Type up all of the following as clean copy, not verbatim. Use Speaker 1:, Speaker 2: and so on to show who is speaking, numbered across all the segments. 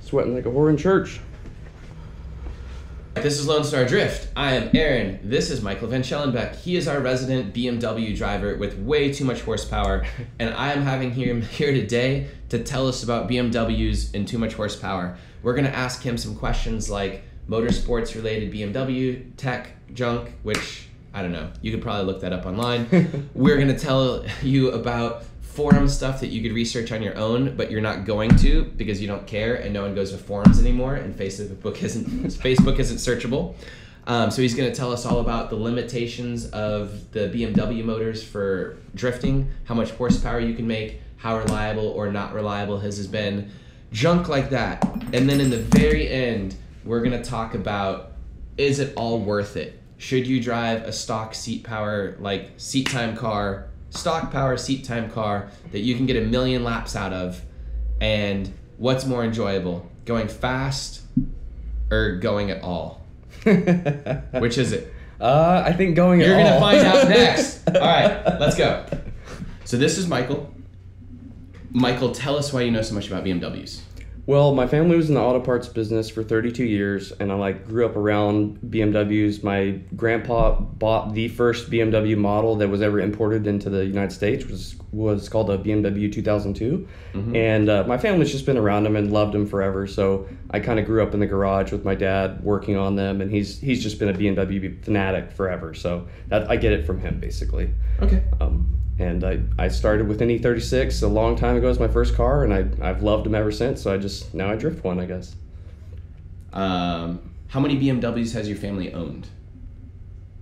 Speaker 1: Sweating like a whore in church.
Speaker 2: This is Lone Star Drift. I am Aaron. This is Michael Van Shellenbeck. He is our resident BMW driver with way too much horsepower, and I am having him here today to tell us about BMWs and too much horsepower. We're going to ask him some questions like motorsports related BMW, tech, junk, which, I don't know, you could probably look that up online. We're going to tell you about forum stuff that you could research on your own, but you're not going to because you don't care and no one goes to forums anymore and Facebook isn't searchable. So he's going to tell us all about the limitations of the BMW motors for drifting, how much horsepower you can make, how reliable or not reliable his has been, junk like that. And then in the very end, we're going to talk about, is it all worth it? Should you drive a stock seat power, like seat time car, stock power seat time car that you can get 1 million laps out of, and what's more enjoyable, going fast or going at all? Which is it?
Speaker 1: I think going at all.
Speaker 2: You're gonna find out next. All right, let's go. So this is Michael. Michael, tell us why you know so much about BMWs.
Speaker 1: Well, my family was in the auto parts business for 32 years, and I grew up around BMWs. My grandpa bought the first BMW model that was ever imported into the United States, which was called a BMW 2002. Mm-hmm. And my family's just been around them and loved them forever. So I kind of grew up in the garage with my dad working on them, and he's just been a BMW fanatic forever. So I get it from him, basically.
Speaker 2: Okay.
Speaker 1: And I started with an E36 a long time ago as my first car, and I've loved them ever since. So now I drift one, I guess.
Speaker 2: How many BMWs has your family owned?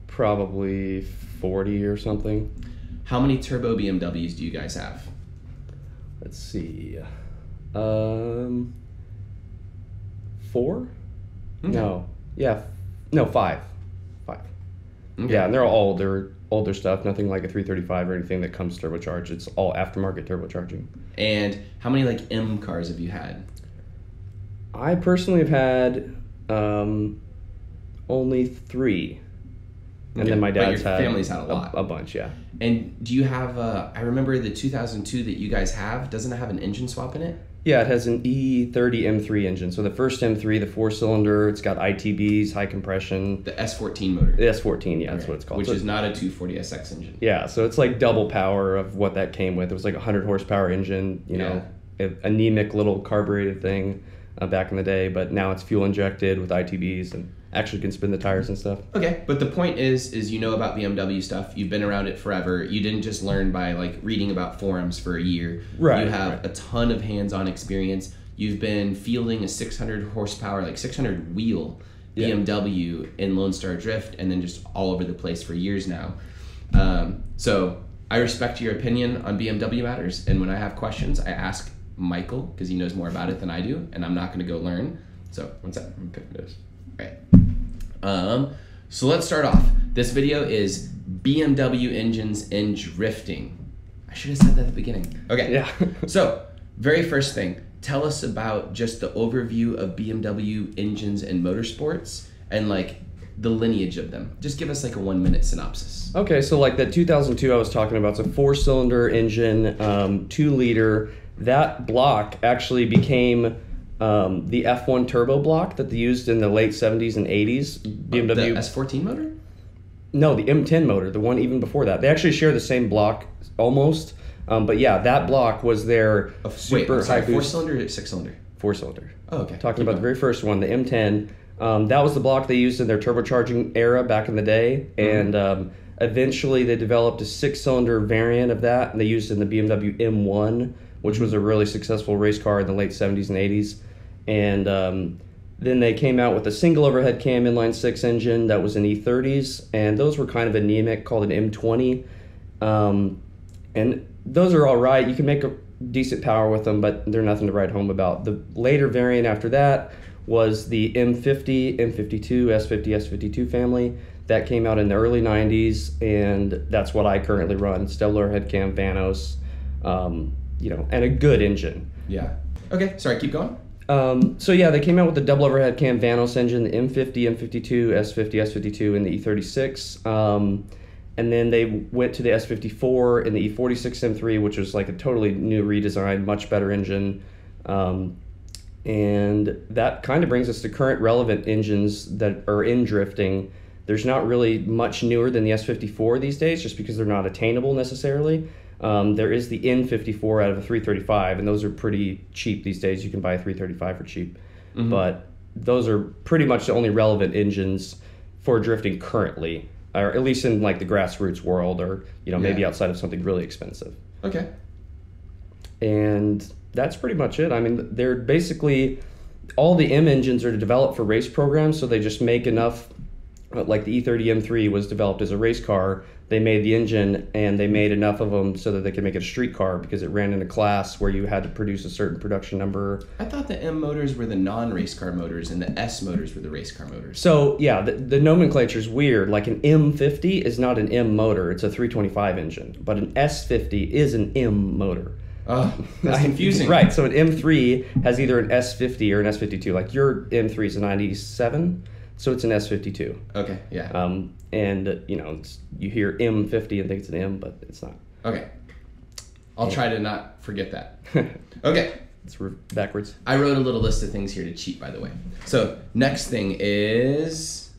Speaker 1: Probably 40 or something.
Speaker 2: How many turbo BMWs do you guys have?
Speaker 1: Let's see. 4? Okay. No. Yeah. No, 5. 5. Okay. Yeah, and they're all older stuff, nothing like a 335 or anything that comes turbocharged. It's all aftermarket turbocharging.
Speaker 2: And how many like M cars have you had?
Speaker 1: I personally have had only 3. And then my dad's
Speaker 2: had family's had a lot.
Speaker 1: A bunch, yeah.
Speaker 2: And do you have I remember the 2002 that you guys have, doesn't it have an engine swap in it?
Speaker 1: Yeah, it has an E30 M3 engine. So the first M3, the 4-cylinder, it's got ITBs, high compression.
Speaker 2: The S14 motor.
Speaker 1: The S14, yeah, that's what it's called.
Speaker 2: Which is not a 240SX engine.
Speaker 1: Yeah, so it's like double power of what that came with. It was like a 100 horsepower engine, you know, anemic little carbureted thing back in the day, but now it's fuel injected with ITBs and actually can spin the tires and stuff.
Speaker 2: Okay, but the point is you know about BMW stuff. You've been around it forever. You didn't just learn by like reading about forums for a year.
Speaker 1: Right.
Speaker 2: You have a ton of hands-on experience. You've been fielding a 600 horsepower, like 600 wheel BMW in Lone Star Drift, and then just all over the place for years now. So I respect your opinion on BMW matters, and when I have questions, I ask Michael because he knows more about it than I do, and I'm not going to go learn. So one sec, I'm gonna pick this. Right. So let's start off. This video is BMW engines and drifting. I should have said that at the beginning. Okay.
Speaker 1: Yeah.
Speaker 2: So, very first thing, tell us about just the overview of BMW engines and motorsports and like the lineage of them. Just give us like a 1-minute synopsis.
Speaker 1: Okay, so like that 2002 I was talking about, it's a 4-cylinder engine, 2-liter. That block actually became the F1 turbo block that they used in the late 70s and 80s. BMW.
Speaker 2: The S14 motor?
Speaker 1: No, the M10 motor, the one even before that. They actually share the same block almost. But yeah, that block was their super high boost.
Speaker 2: 4-cylinder or 6-cylinder?
Speaker 1: 4-cylinder.
Speaker 2: Oh, okay.
Speaker 1: Talking about the very first one, the M10. That was the block they used in their turbocharging era back in the day. Mm-hmm. And eventually they developed a 6-cylinder variant of that, and they used it in the BMW M1, which was a really successful race car in the late 70s and 80s. And then they came out with a single overhead cam inline 6 engine that was in E30s, and those were kind of anemic, called an M20. And those are all right. You can make a decent power with them, but they're nothing to write home about. The later variant after that was the M50, M52, S50, S52 family. That came out in the early 90s, and that's what I currently run. Stellar head cam, Vanos, you know, and a good engine.
Speaker 2: Yeah. Okay, sorry, keep going.
Speaker 1: So yeah, they came out with the double overhead cam Vanos engine, the M50, M52, S50, S52, and the E36. And then they went to the S54 and the E46 M3, which was like a totally new redesign, much better engine. And that kind of brings us to current relevant engines that are in drifting. There's not really much newer than the S54 these days, just because they're not attainable necessarily. There is the N54 out of a 335, and those are pretty cheap these days. You can buy a 335 for cheap. But those are pretty much the only relevant engines for drifting currently, or at least in like the grassroots world, or maybe outside of something really expensive.
Speaker 2: Okay.
Speaker 1: And that's pretty much it. I mean, they're basically, all the M engines are developed for race programs, so they just make enough. Like the E30 M3 was developed as a race car. They made the engine, and they made enough of them so that they could make it a street car, because it ran in a class where you had to produce a certain production number.
Speaker 2: I thought the M motors were the non-race car motors, and the S motors were the race car motors.
Speaker 1: So yeah, the nomenclature is weird. Like an M50 is not an M motor; it's a 325 engine. But an S50 is an M motor.
Speaker 2: Oh, that's confusing.
Speaker 1: Right. So an M3 has either an S50 or an S52. Like your M3 is a 97. So it's an S52.
Speaker 2: Okay, yeah.
Speaker 1: And you hear M50 and think it's an M, but it's not.
Speaker 2: Okay. I'll try to not forget that. Okay.
Speaker 1: It's backwards.
Speaker 2: I wrote a little list of things here to cheat, by the way. So next thing is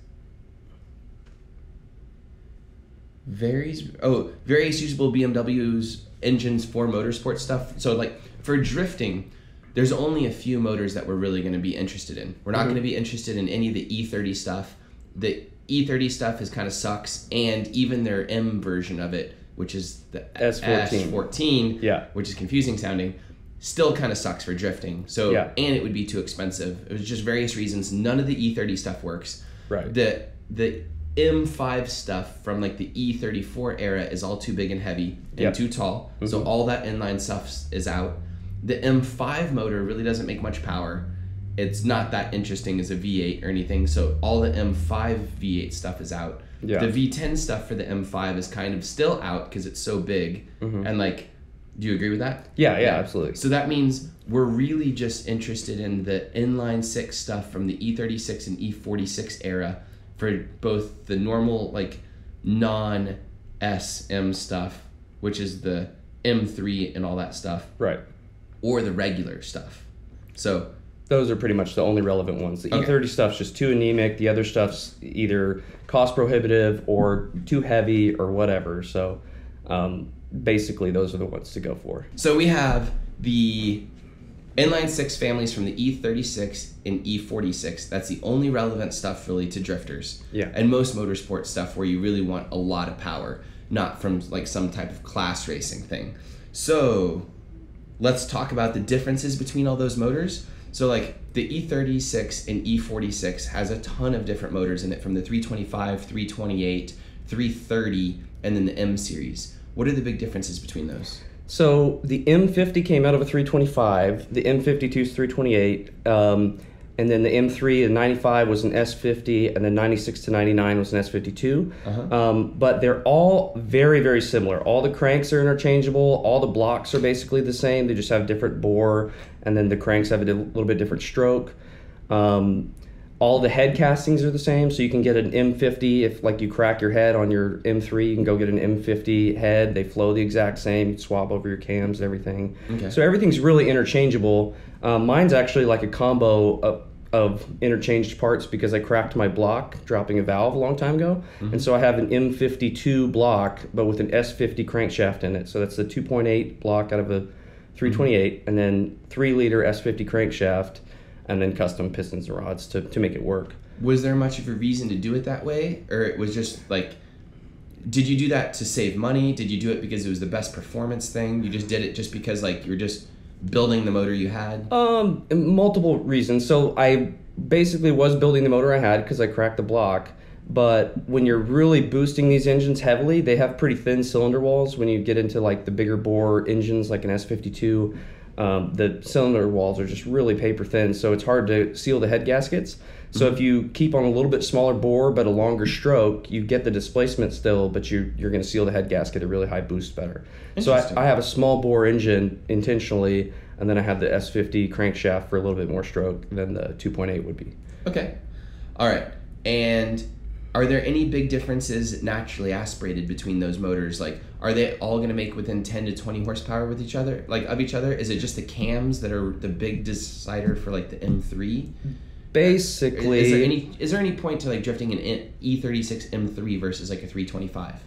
Speaker 2: various usable BMWs engines for motorsport stuff. So like for drifting, there's only a few motors that we're really going to be interested in. We're not going to be interested in any of the E30 stuff. The E30 stuff kind of sucks, and even their M version of it, which is the S14, which is confusing sounding, still kind of sucks for drifting. So, and it would be too expensive. It was just various reasons. None of the E30 stuff works.
Speaker 1: Right.
Speaker 2: The M5 stuff from like the E34 era is all too big and heavy and too tall. So all that inline stuff is out. The M5 motor really doesn't make much power. It's not that interesting as a V8 or anything, so all the M5 V8 stuff is out. Yeah. The V10 stuff for the M5 is kind of still out because it's so big. And like, do you agree with that?
Speaker 1: Yeah, absolutely.
Speaker 2: So that means we're really just interested in the inline 6 stuff from the E36 and E46 era for both the normal, like, non-SM stuff, which is the M3 and all that stuff.
Speaker 1: Right.
Speaker 2: Or the regular stuff. So
Speaker 1: those are pretty much the only relevant ones. The E30 stuff's just too anemic. The other stuff's either cost prohibitive or too heavy or whatever. So basically those are the ones to go for.
Speaker 2: So we have the inline 6 families from the E36 and E46. That's the only relevant stuff really to drifters.
Speaker 1: Yeah.
Speaker 2: And most motorsport stuff where you really want a lot of power, not from like some type of class racing thing. So let's talk about the differences between all those motors. So like the E36 and E46 has a ton of different motors in it, from the 325, 328, 330, and then the M series. What are the big differences between those?
Speaker 1: So the M50 came out of a 325, the M52 is 328, and then the M3 and 95 was an S50, and then 96 to 99 was an S52. But they're all very, very similar. All the cranks are interchangeable. All the blocks are basically the same. They just have different bore, and then the cranks have a little bit different stroke. All the head castings are the same, so you can get an M50 if like you crack your head on your M3, you can go get an M50 head. They flow the exact same. You swap over your cams and everything. Okay. So everything's really interchangeable. Mine's actually like a combo of interchanged parts because I cracked my block dropping a valve a long time ago. And so I have an M52 block, but with an S50 crankshaft in it. So that's the 2.8 block out of a 328, and then 3-liter S50 crankshaft, and then custom pistons and rods to make it work.
Speaker 2: Was there much of a reason to do it that way? Or it was just like, did you do that to save money? Did you do it because it was the best performance thing? You just did it just because like you were just building the motor you had?
Speaker 1: Multiple reasons. So I basically was building the motor I had because I cracked the block. But when you're really boosting these engines heavily, they have pretty thin cylinder walls. When you get into like the bigger bore engines like an S52, the cylinder walls are just really paper thin, so it's hard to seal the head gaskets. So if you keep on a little bit smaller bore but a longer stroke, you get the displacement still, but you're going to seal the head gasket at a really high boost better. So I have a small bore engine intentionally, and then I have the S50 crankshaft for a little bit more stroke than the 2.8 would be.
Speaker 2: Okay. All right. And Are there any big differences naturally aspirated between those motors? Like, are they all going to make within 10 to 20 horsepower with each other, like of each other? Is it just the cams that are the big decider for like the M3?
Speaker 1: Basically,
Speaker 2: is there any point to like drifting an E36 M3 versus like a 325?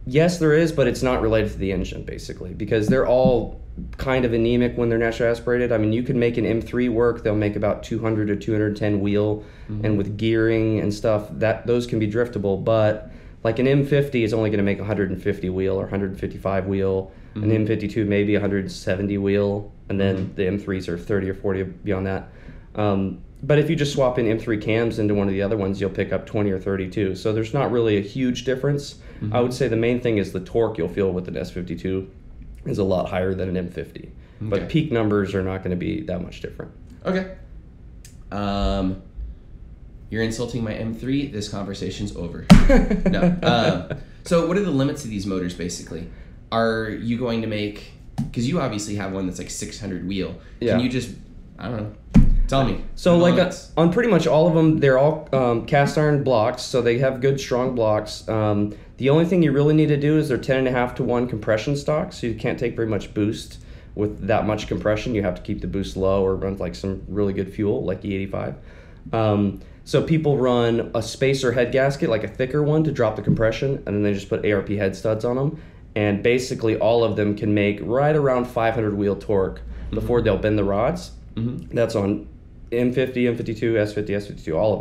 Speaker 1: Yes, there is, but it's not related to the engine, basically, because they're all kind of anemic when they're naturally aspirated. I mean, you can make an M3 work. They'll make about 200 to 210 wheel, and with gearing and stuff, those can be driftable. But like an M50 is only going to make 150 wheel or 155 wheel. An M52 maybe 170 wheel, and then the M3s are 30 or 40 beyond that. But if you just swap in M3 cams into one of the other ones, you'll pick up 20 or 32. So there's not really a huge difference. I would say the main thing is the torque you'll feel with an S52 is a lot higher than an M50. Okay. But peak numbers are not going to be that much different.
Speaker 2: Okay. You're insulting my M3. This conversation's over. No. So what are the limits of these motors, basically? Are you going to make... Because you obviously have one that's like 600 wheel.
Speaker 1: Yeah.
Speaker 2: Can you just... I don't know. Tell me.
Speaker 1: So like on pretty much all of them, they're all cast iron blocks, so they have good strong blocks. The only thing you really need to do is they're 10.5 to 1 compression stock, so you can't take very much boost with that much compression. You have to keep the boost low or run like some really good fuel like E85. So people run a spacer head gasket, like a thicker one, to drop the compression, and then they just put ARP head studs on them. And basically all of them can make right around 500 wheel torque before they'll bend the rods. That's on M50, M52, S50, S52, all of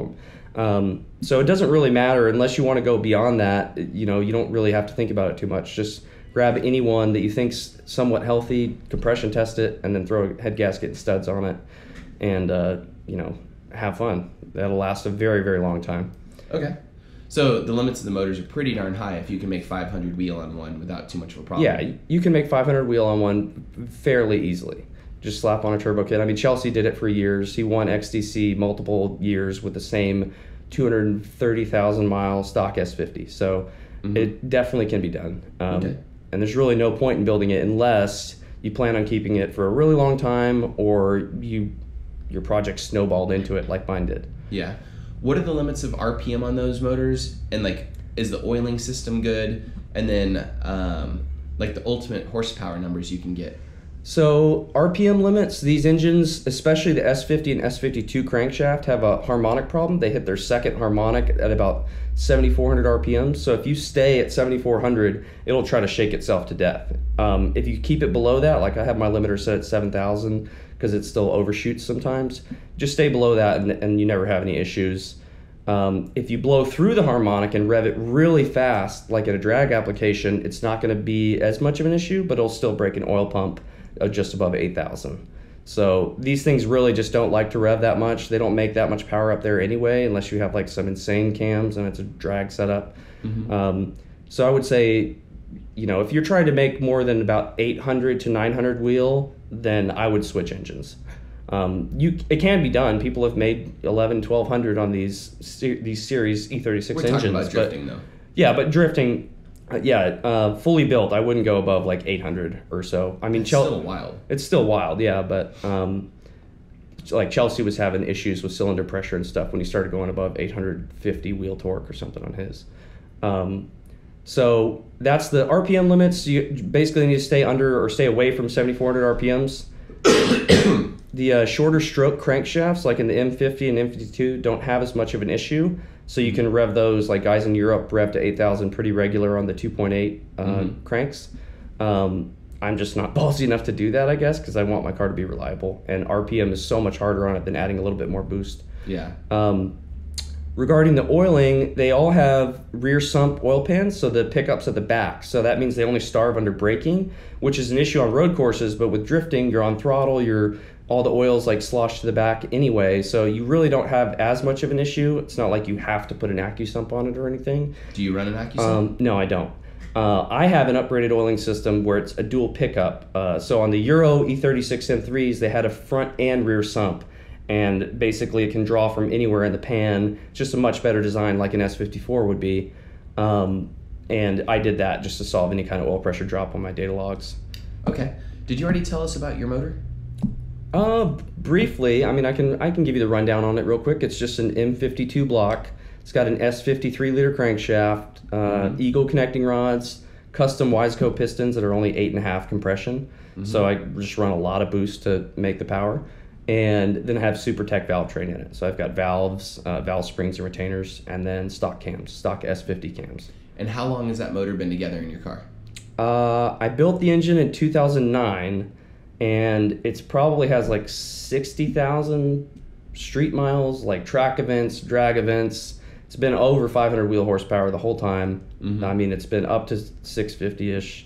Speaker 1: them. So it doesn't really matter unless you want to go beyond that. You know, you don't really have to think about it too much. Just grab any one that you think's somewhat healthy, compression test it, and then throw a head gasket and studs on it, and you know, have fun. That'll last a very, very long time. Okay.
Speaker 2: So the limits of the motors are pretty darn high if you can make 500 wheel on one without too much of a problem.
Speaker 1: Yeah, you can make 500 wheel on one fairly easily. Just slap on a turbo kit. I mean, Chelsea did it for years. He won XDC multiple years with the same 230,000 mile stock S50. So it definitely can be done. And there's really no point in building it unless you plan on keeping it for a really long time or your project snowballed into it like mine did.
Speaker 2: Yeah. What are the limits of RPM on those motors? And like, is the oiling system good? And then like the ultimate horsepower numbers you can get.
Speaker 1: So RPM limits, these engines, especially the S50 and S52 crankshaft, have a harmonic problem. They hit their second harmonic at about 7,400 RPM. So if you stay at 7,400, it'll try to shake itself to death. If you keep it below that, like I have my limiter set at 7,000 because it still overshoots sometimes, just stay below that and you never have any issues. If you blow through the harmonic and rev it really fast, like in a drag application, it's not going to be as much of an issue, but it'll still break an oil pump just above 8,000. So these things really just don't like to rev that much. They don't make that much power up there anyway, unless you have like some insane cams and it's a drag setup. So I would say, you know, if you're trying to make more than about 800 to 900 wheel, then I would switch engines. It can be done. People have made 1,100 on these series E36 engines.
Speaker 2: We're talking about drifting, though.
Speaker 1: Yeah, but drifting, fully built, I wouldn't go above like 800 or so. I mean,
Speaker 2: it's still wild.
Speaker 1: It's still wild, yeah, but like Chelsea was having issues with cylinder pressure and stuff when he started going above 850 wheel torque or something on his. So that's the RPM limits. You basically need to stay under or stay away from 7,400 RPMs. The shorter stroke crankshafts, like in the M50 and M52, don't have as much of an issue. So you can rev those, like guys in Europe rev to 8,000 pretty regular on the 2.8 cranks. I'm just not ballsy enough to do that, I guess, because I want my car to be reliable. And RPM is so much harder on it than adding a little bit more boost.
Speaker 2: Yeah.
Speaker 1: Regarding the oiling, they all have rear sump oil pans, so the pickup's at the back. So that means they only starve under braking, which is an issue on road courses, but with drifting, you're on throttle, all the oil's like sloshed to the back anyway, so you really don't have as much of an issue. It's not like you have to put an AccuSump on it or anything.
Speaker 2: Do you run an AccuSump?
Speaker 1: No, I don't. I have an upgraded oiling system where it's a dual pickup. So on the Euro E36 M3s, they had a front and rear sump. And basically it can draw from anywhere in the pan. Just a much better design like an S54 would be. And I did that just to solve any kind of oil pressure drop on my data logs.
Speaker 2: Okay. Did you already tell us about your motor?
Speaker 1: Briefly. I mean, I can give you the rundown on it real quick. It's just an M52 block. It's got an S50 3-liter crankshaft, Eagle connecting rods, custom Wiseco pistons that are only 8.5 compression. So I just run a lot of boost to make the power. And then I have SuperTech valve train in it. So I've got valves, valve springs and retainers, and then stock cams, stock S50 cams.
Speaker 2: And how long has that motor been together in your car?
Speaker 1: I built the engine in 2009, and it's probably has like 60,000 street miles, like track events, drag events. It's been over 500 wheel horsepower the whole time. I mean, it's been up to 650-ish.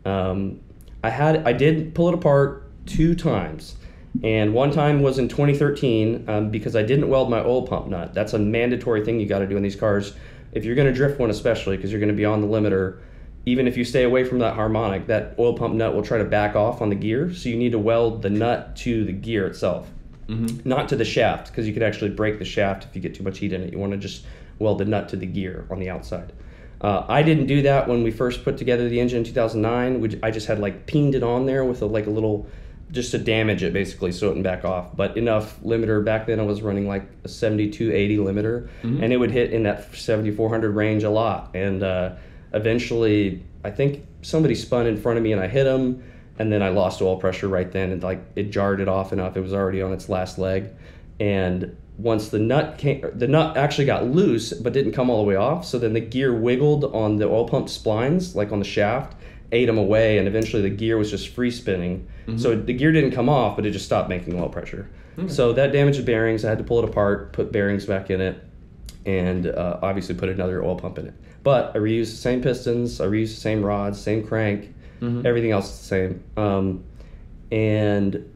Speaker 1: I did pull it apart 2 times. And one time was in 2013 because I didn't weld my oil pump nut. That's a mandatory thing you got to do in these cars. If you're going to drift one especially, because you're going to be on the limiter, even if you stay away from that harmonic, that oil pump nut will try to back off on the gear. So you need to weld the nut to the gear itself, not to the shaft, because you could actually break the shaft if you get too much heat in it. You want to just weld the nut to the gear on the outside. I didn't do that when we first put together the engine in 2009. I just had like peened it on there with a little, just to damage it basically so it wouldn't back off. But enough limiter. Back then I was running like a 7280 limiter, and it would hit in that 7400 range a lot. And eventually I think somebody spun in front of me and I hit him, and then I lost oil pressure right then, and like it jarred it off enough. It was already on its last leg. And once the nut actually got loose but didn't come all the way off, so then the gear wiggled on the oil pump splines, like on the shaft, ate them away, and eventually the gear was just free spinning. So the gear didn't come off, but it just stopped making oil pressure. So that damaged the bearings. I had to pull it apart, put bearings back in it, and obviously put another oil pump in it. But I reused the same pistons, I reused the same rods, same crank, everything else is the same. And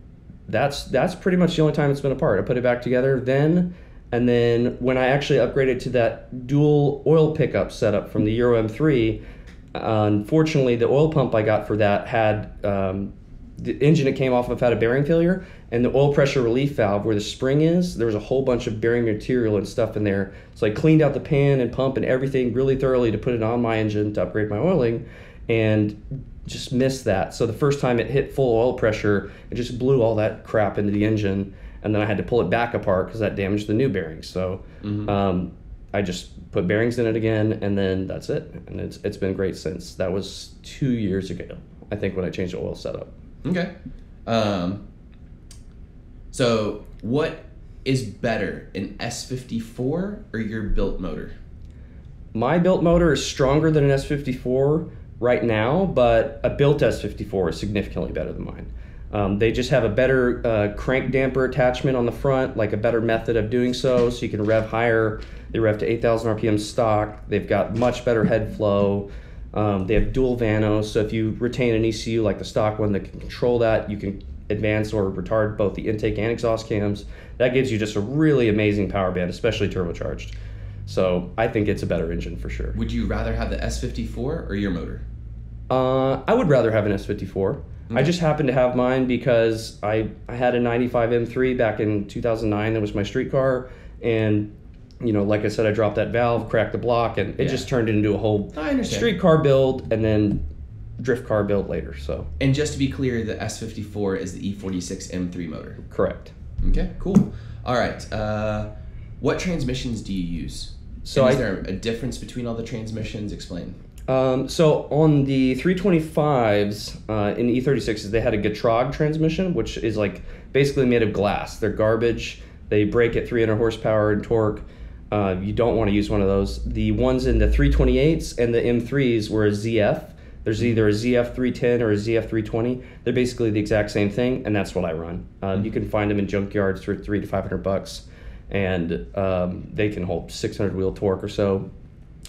Speaker 1: that's pretty much the only time it's been apart. I put it back together then, and then when I actually upgraded to that dual oil pickup setup from the Euro M3, unfortunately the oil pump I got for that had the engine it came off of had a bearing failure, and the oil pressure relief valve where the spring is, there was a whole bunch of bearing material and stuff in there. So I cleaned out the pan and pump and everything really thoroughly to put it on my engine to upgrade my oiling, and just missed that. So the first time it hit full oil pressure, it just blew all that crap into the engine, and then I had to pull it back apart because that damaged the new bearings. So I just put bearings in it again, and then that's it. And it's been great since. That was 2 years ago, I think, when I changed the oil setup.
Speaker 2: Okay. So what is better, an S54 or your built motor?
Speaker 1: My built motor is stronger than an S54 right now, but a built S54 is significantly better than mine. They just have a better crank damper attachment on the front, like a better method of doing so you can rev higher. They rev to 8,000 RPM stock. They've got much better head flow. They have dual vanos, so if you retain an ECU like the stock one that can control that, you can advance or retard both the intake and exhaust cams. That gives you just a really amazing power band, especially turbocharged. So I think it's a better engine for sure.
Speaker 2: Would you rather have the S54 or your motor?
Speaker 1: I would rather have an S54. I just happened to have mine because I had a 95 M3 back in 2009. That was my street car, and like I said, I dropped that valve, cracked the block, and it just turned it into a whole street car build and then drift car build later. So. And
Speaker 2: just to be clear, the S54 is the E46 M3 motor.
Speaker 1: Correct.
Speaker 2: Okay, cool. All right. What transmissions do you use? So is there a difference between all the transmissions? Explain.
Speaker 1: So on the 325s in E36s, they had a Getrag transmission, which is like basically made of glass. They're garbage. They break at 300 horsepower and torque. You don't want to use one of those. The ones in the 328s and the M3s were a ZF. There's either a ZF 310 or a ZF 320. They're basically the exact same thing, and that's what I run. You can find them in junkyards for $300 to $500, and they can hold 600 wheel torque or so.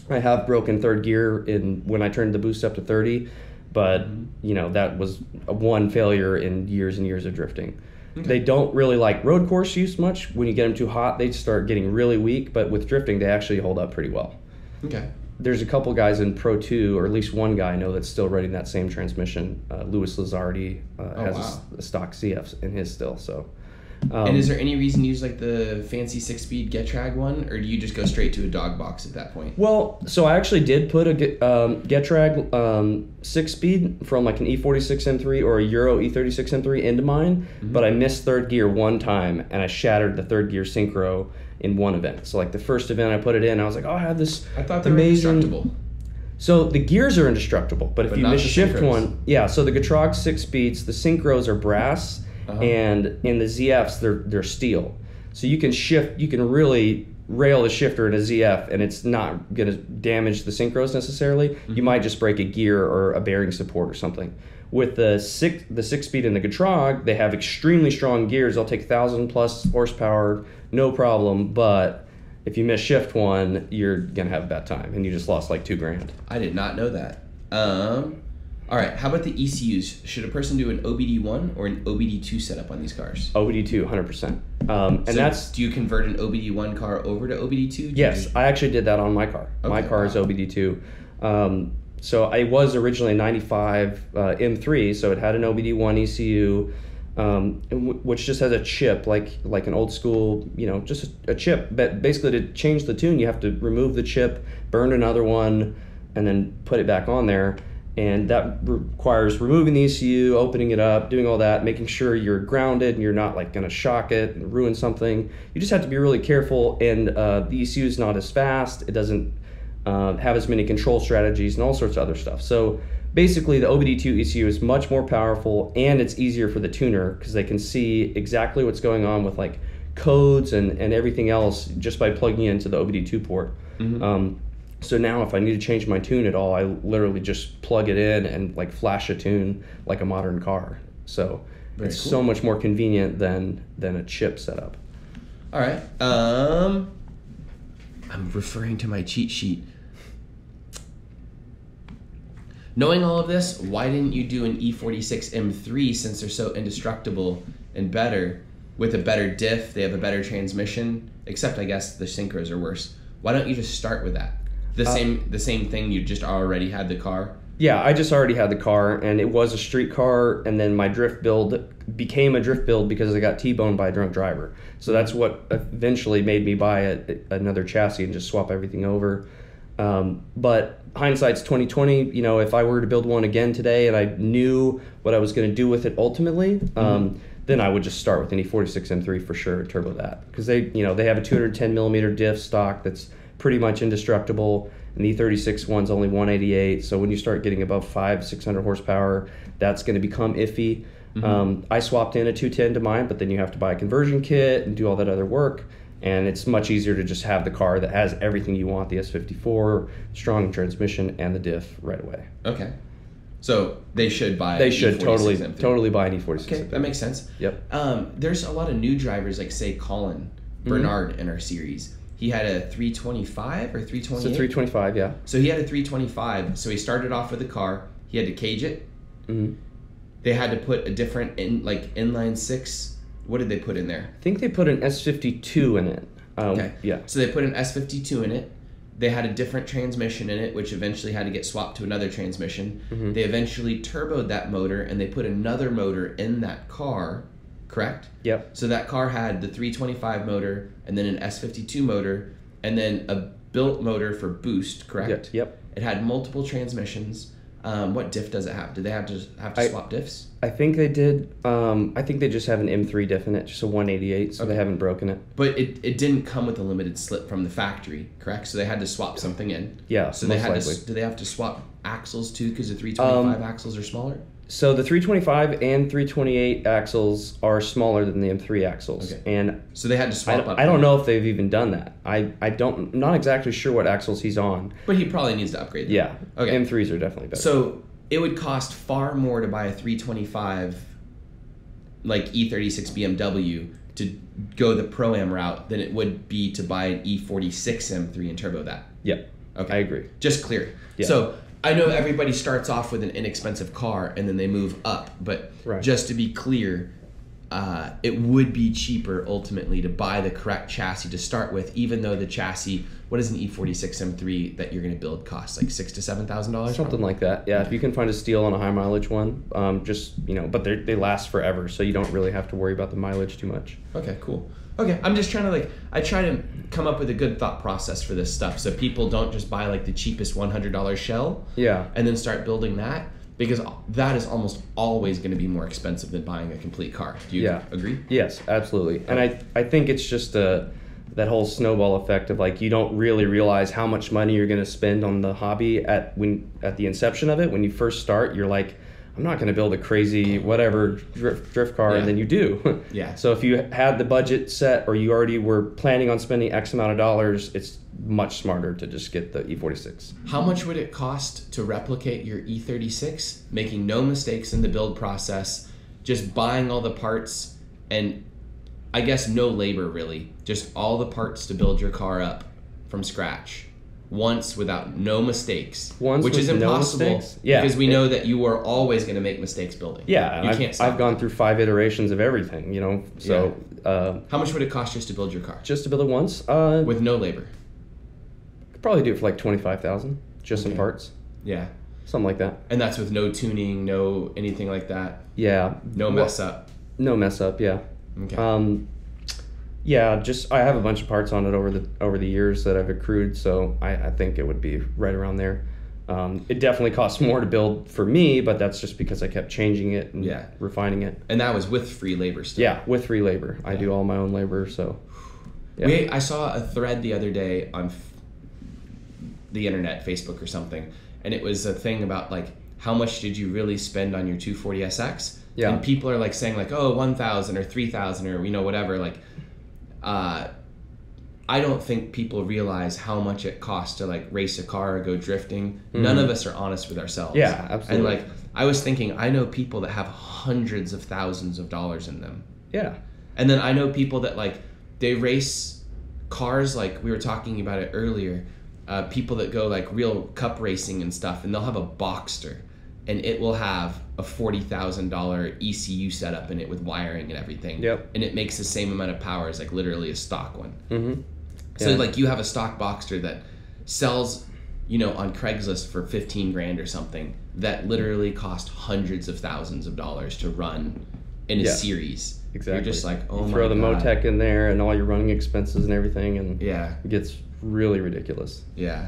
Speaker 1: I have broken third gear when I turned the boost up to 30, but that was one failure in years and years of drifting. Okay. They don't really like road course use much. When you get them too hot, they start getting really weak, but with drifting, they actually hold up pretty well. Okay. There's a couple guys in Pro 2, or at least one guy I know that's still running that same transmission. Louis Lazardi has a stock CF in his still. So.
Speaker 2: And is there any reason to use like the fancy 6-speed Getrag one, or do you just go straight to a dog box at that point?
Speaker 1: Well, so I actually did put a Getrag 6-speed from like an E46 M3 or a Euro E36 M3 into mine, but I missed third gear one time and I shattered the third gear synchro, in one event. So like the first event I put it in, I was like, oh, I have this
Speaker 2: I thought they were
Speaker 1: amazing.
Speaker 2: indestructible.
Speaker 1: So the gears are indestructible, but if you
Speaker 2: not
Speaker 1: miss
Speaker 2: the
Speaker 1: shift
Speaker 2: synchros.
Speaker 1: one, yeah. So the Gatrog 6 speeds, the synchros are brass, and in the ZFs they're steel. So you can really rail the shifter in a ZF, and it's not going to damage the synchros necessarily. You might just break a gear or a bearing support or something. With the six speed in the Gatrog, they have extremely strong gears. They'll take 1,000+ horsepower, no problem. But if you miss shift one, you're gonna have a bad time, and you just lost like $2,000.
Speaker 2: I did not know that. All right, how about the ECUs? Should a person do an OBD1 or an OBD2 setup on these cars?
Speaker 1: OBD2, 100%. And
Speaker 2: So
Speaker 1: that's
Speaker 2: do you convert an OBD1 car over to OBD2? Do you
Speaker 1: yes.
Speaker 2: just-
Speaker 1: I actually did that on my car. My
Speaker 2: Okay,
Speaker 1: car is
Speaker 2: wow.
Speaker 1: OBD2. So I was originally a 95 M3, so it had an OBD1 ECU, which just has a chip, like an old school, just a chip. But basically, to change the tune, you have to remove the chip, burn another one, and then put it back on there. And that requires removing the ECU, opening it up, doing all that, making sure you're grounded and you're not like going to shock it and ruin something. You just have to be really careful, and the ECU is not as fast. It doesn't have as many control strategies and all sorts of other stuff. So basically the OBD2 ECU is much more powerful, and it's easier for the tuner because they can see exactly what's going on with like codes and everything else just by plugging into the OBD2 port. So now if I need to change my tune at all, I literally just plug it in and like flash a tune like a modern car. So it's so much more convenient than a chip setup.
Speaker 2: All right. I'm referring to my cheat sheet. Knowing all of this, why didn't you do an E46 M3 since they're so indestructible and better? With a better diff, they have a better transmission, except I guess the synchros are worse. Why don't you just start with that? The same thing, you just already had the car?
Speaker 1: Yeah, I just already had the car, and it was a street car, and then my drift build became a drift build because I got T-boned by a drunk driver. So that's what eventually made me buy another chassis and just swap everything over. But hindsight's 2020. If I were to build one again today and I knew what I was going to do with it ultimately, then I would just start with an E46 M3 for sure, turbo that, because they have a 210 millimeter diff stock that's pretty much indestructible, and the E36 one's only 188. So when you start getting above 500-600 horsepower, that's going to become iffy. I swapped in a 210 to mine, but then you have to buy a conversion kit and do all that other work. And it's much easier to just have the car that has everything you want, the S54, strong transmission, and the diff right away.
Speaker 2: Okay. So they should buy
Speaker 1: They should
Speaker 2: E46 M3.
Speaker 1: totally buy an E46.
Speaker 2: Okay, that makes sense.
Speaker 1: Yep.
Speaker 2: There's a lot of new drivers, like say Colin Bernard in our series. He had a 325 or 328?
Speaker 1: It's a 325, yeah.
Speaker 2: So he had a 325. So he started off with a car. He had to cage it. They had to put a different inline 6. What did they put in there?
Speaker 1: I think they put an S52 in it.
Speaker 2: Okay.
Speaker 1: Yeah.
Speaker 2: So they put an S52 in it. They had a different transmission in it, which eventually had to get swapped to another transmission. They eventually turboed that motor, and they put another motor in that car, correct?
Speaker 1: Yep.
Speaker 2: So that car had the 325 motor, and then an S52 motor, and then a built motor for boost, correct?
Speaker 1: Yep.
Speaker 2: It had multiple transmissions. What diff does it have? Do they have to swap diffs?
Speaker 1: I think they did. I think they just have an M3 diff in it, just a 188, so they haven't broken it.
Speaker 2: But it didn't come with a limited slip from the factory, correct? So they had to swap something in.
Speaker 1: Yeah,
Speaker 2: So they
Speaker 1: most
Speaker 2: had
Speaker 1: likely.
Speaker 2: do they have to swap axles too because the 325 axles are smaller?
Speaker 1: So the 325 and 328 axles are smaller than the M3 axles,
Speaker 2: Okay.
Speaker 1: and
Speaker 2: So they had to swap up.
Speaker 1: I don't know if they've even done that. I'm not exactly sure what axles he's on.
Speaker 2: But he probably needs to upgrade them.
Speaker 1: Yeah.
Speaker 2: Okay.
Speaker 1: M3s are definitely better.
Speaker 2: So it would cost far more to buy a 325 like E36 BMW to go the Pro-Am route than it would be to buy an E46 M3 and turbo that.
Speaker 1: Yeah.
Speaker 2: Okay.
Speaker 1: I agree.
Speaker 2: Just clear.
Speaker 1: Yeah.
Speaker 2: So I know everybody starts off with an inexpensive car and then they move up, but
Speaker 1: Right.
Speaker 2: just to be clear, it would be cheaper ultimately to buy the correct chassis to start with, even though the chassis, what does an E46 M3 that you're going to build cost? Like $6,000 to $7,000?
Speaker 1: Something like that. Yeah. If you can find a steal on a high mileage one, but they last forever, so you don't really have to worry about the mileage too much.
Speaker 2: Okay, cool. Okay, I'm just trying to I try to come up with a good thought process for this stuff so people don't just buy like the cheapest $100 shell
Speaker 1: Yeah.
Speaker 2: and then start building that, because that is almost always going to be more expensive than buying a complete car. Do you agree?
Speaker 1: Yes, absolutely. And I think it's just that whole snowball effect of like you don't really realize how much money you're going to spend on the hobby at the inception of it. When you first start, you're like, I'm not going to build a crazy whatever drift car, and then you do.
Speaker 2: Yeah.
Speaker 1: So if you had the budget set, or you already were planning on spending X amount of dollars, it's much smarter to just get the E46.
Speaker 2: How much would it cost to replicate your E36, making no mistakes in the build process, just buying all the parts, and I guess no labor really, just all the parts to build your car up from scratch once without no mistakes, which is impossible because we know that you are always going to make mistakes building.
Speaker 1: Yeah,
Speaker 2: you can't.
Speaker 1: I've gone through 5 iterations of everything, you know. So
Speaker 2: how much would it cost just to build your car?
Speaker 1: Just to build it once,
Speaker 2: with no labor.
Speaker 1: Could probably do it for like 25,000, just some parts.
Speaker 2: Yeah,
Speaker 1: something like that.
Speaker 2: And that's with no tuning, no anything like that.
Speaker 1: Yeah,
Speaker 2: no mess up.
Speaker 1: No mess up. Yeah.
Speaker 2: Okay.
Speaker 1: Yeah, just I have a bunch of parts on it over the years that I've accrued, so I think it would be right around there. It definitely costs more to build for me, but that's just because I kept changing it and refining it.
Speaker 2: And that was with free labor still.
Speaker 1: Yeah, with free labor. I do all my own labor, so.
Speaker 2: Yeah. I saw a thread the other day on the internet, Facebook or something, and it was a thing about like, how much did you really spend on your 240SX? Yeah. And people are like saying like, oh, 1,000 or 3,000 or whatever. Like, I don't think people realize how much it costs to like race a car or go drifting. Mm-hmm. None of us are honest with ourselves.
Speaker 1: Yeah, absolutely.
Speaker 2: And like, I was thinking, I know people that have hundreds of thousands of dollars in them.
Speaker 1: Yeah.
Speaker 2: And then I know people that like, they race cars, like we were talking about it earlier, people that go like real cup racing and stuff, and they'll have a Boxster, and it will have a $40,000 ECU setup in it with wiring and everything.
Speaker 1: Yep.
Speaker 2: And it makes the same amount of power as like literally a stock one.
Speaker 1: Mm-hmm.
Speaker 2: So like you have a stock Boxster that sells, on Craigslist for 15 grand or something, that literally cost hundreds of thousands of dollars to run in a series.
Speaker 1: Exactly.
Speaker 2: You're just like, oh my god.
Speaker 1: Throw the Motec in there and all your running expenses and everything, and
Speaker 2: it
Speaker 1: gets really ridiculous.
Speaker 2: Yeah.